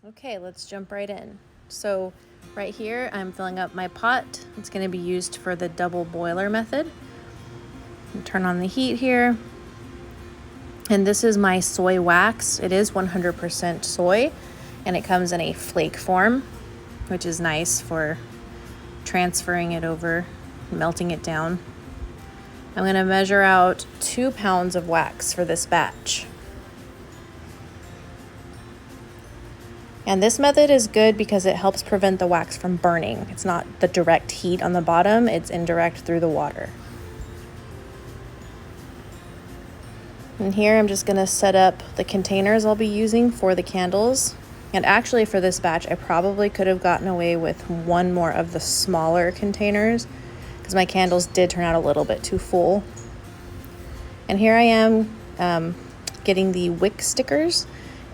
Okay, let's jump right in. So right here, I'm filling up my pot. It's going to be used for the double boiler method. Turn on the heat here. And this is my soy wax. It is 100% soy, and it comes in a flake form, which is nice for transferring it over, melting it down. I'm going to measure out 2 pounds of wax for this batch. And this method is good because it helps prevent the wax from burning. It's not the direct heat on the bottom, it's indirect through the water. And here I'm just gonna set up the containers I'll be using for the candles. And actually for this batch, I probably could have gotten away with one more of the smaller containers because my candles did turn out a little bit too full. And here I am getting the wick stickers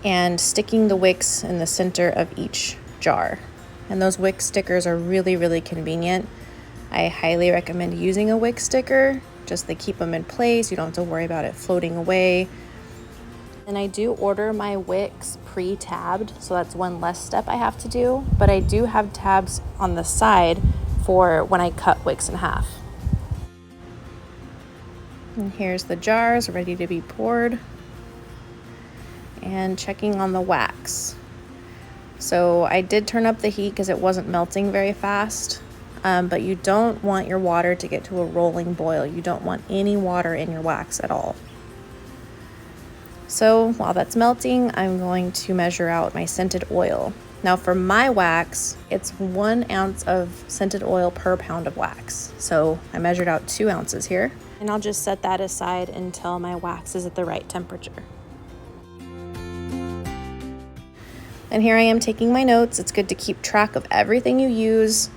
and sticking the wicks in the center of each jar. And those wick stickers are really, really convenient. I highly recommend using a wick sticker. Just they keep them in place. You don't have to worry about it floating away. And I do order my wicks pre-tabbed, so that's one less step I have to do. But I do have tabs on the side for when I cut wicks in half. And here's the jars ready to be poured. And checking on the wax. So I did turn up the heat because it wasn't melting very fast, but you don't want your water to get to a rolling boil. You don't want any water in your wax at all. So while that's melting, I'm going to measure out my scented oil. Now for my wax, it's 1 ounce of scented oil per pound of wax. So I measured out 2 ounces here, and I'll just set that aside until my wax is at the right temperature. And here I am taking my notes. It's good to keep track of everything you use,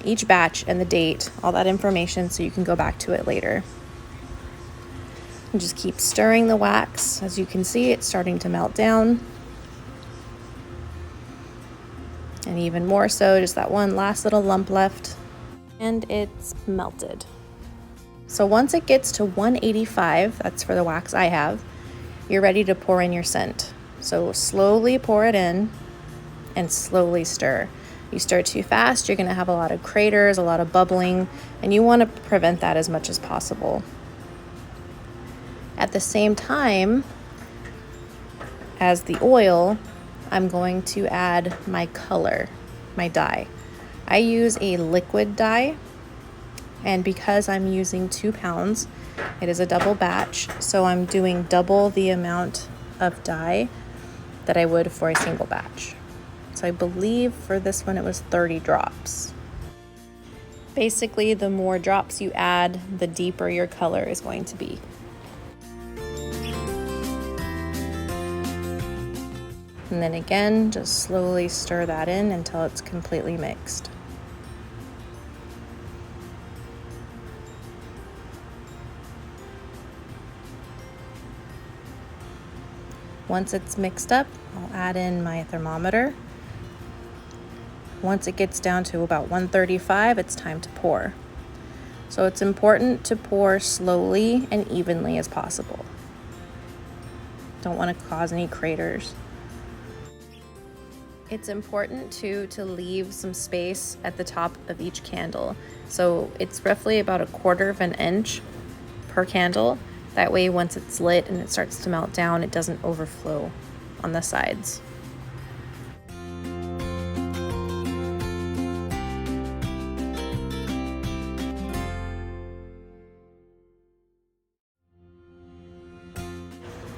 each batch and the date, all that information so you can go back to it later. And just keep stirring the wax. As you can see, it's starting to melt down. And even more so, just that one last little lump left. And it's melted. So once it gets to 185, that's for the wax I have, you're ready to pour in your scent. So slowly pour it in and slowly stir. You stir too fast, you're gonna have a lot of craters, a lot of bubbling, and you wanna prevent that as much as possible. At the same time as the oil, I'm going to add my color, my dye. I use a liquid dye, and because I'm using 2 pounds, it is a double batch, so I'm doing double the amount of dye that I would for a single batch. So I believe for this one it was 30 drops. Basically, the more drops you add, the deeper your color is going to be. And then again, just slowly stir that in until it's completely mixed. Once it's mixed up, I'll add in my thermometer. Once it gets down to about 135, it's time to pour. So it's important to pour slowly and evenly as possible. Don't want to cause any craters. It's important too to leave some space at the top of each candle. So it's roughly about 1/4 of an inch per candle. That way, once it's lit and it starts to melt down, it doesn't overflow on the sides.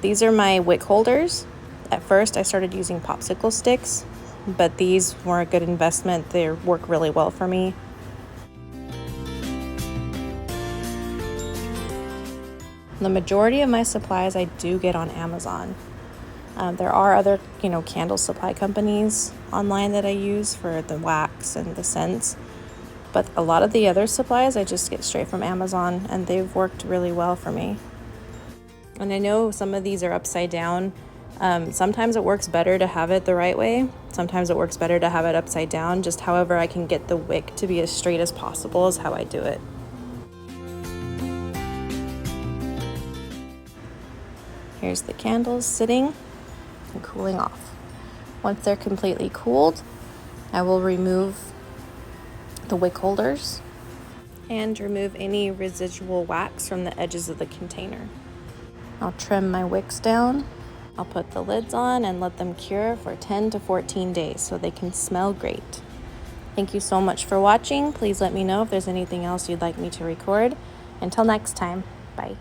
These are my wick holders. At first, I started using popsicle sticks, but these were a good investment. They work really well for me. The majority of my supplies I do get on Amazon. There are other, candle supply companies online that I use for the wax and the scents, but a lot of the other supplies I just get straight from Amazon, and they've worked really well for me. And I know some of these are upside down. Sometimes it works better to have it the right way. Sometimes it works better to have it upside down. Just however I can get the wick to be as straight as possible is how I do it. Here's the candles sitting and cooling off. Once they're completely cooled, I will remove the wick holders and remove any residual wax from the edges of the container. I'll trim my wicks down. I'll put the lids on and let them cure for 10 to 14 days so they can smell great. Thank you so much for watching. Please let me know if there's anything else you'd like me to record. Until next time, bye.